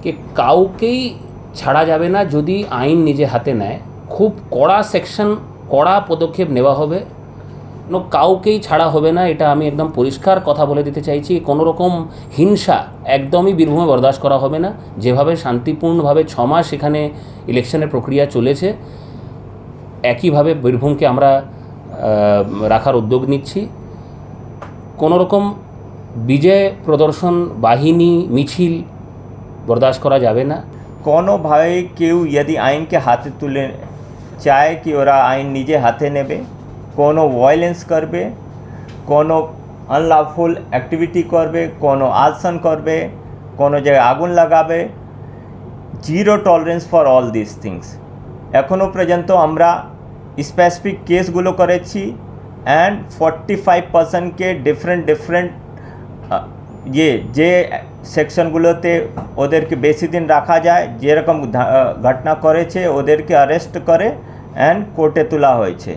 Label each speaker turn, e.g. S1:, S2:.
S1: कि কাউকেই ছাড়া যাবে না যদি আইন নিজে হাতে নেয়। খুব কড়া সেকশন, কড়া পদক্ষেপ নেওয়া হবে, কাউকেই ছাড়া হবে না, এটা আমি একদম পরিষ্কার কথা বলে দিতে চাইছি। কোনো রকম হিংসা একদমই বীরভূমে বরদাস্ত করা হবে না। যেভাবে শান্তিপূর্ণভাবে 6 মাস এখানে ইলেকশনের প্রক্রিয়া চলেছে, একইভাবে বীরভূমকে আমরা রাখার উদ্যোগ নিচ্ছি। কোনো রকম বিজয় প্রদর্শন, বাহিনী, মিছিল বরদাস্ত করা যাবে না।
S2: কোনোভাবে কেউ যদি আইনকে হাতে তুলে চায় কি ওরা আইন নিজে হাতে নেবে, কোনো ভায়োলেন্স করবে, কোনো আনলফুল অ্যাক্টিভিটি করবে, কোনো আলসান করবে, কোনো জায়গায় আগুন লাগাবে, zero tolerance for all this things. এখনও পর্যন্ত আমরা স্পেসিফিক কেসগুলো করেছি অ্যান্ড 45%কে ডিফারেন্ট যে সেকশনগুলোতে ওদেরকে বেশি দিন রাখা যায়, যেরকম ঘটনা করেছে ওদেরকে অ্যারেস্ট করে অ্যান্ড কোর্টে তোলা হয়েছে।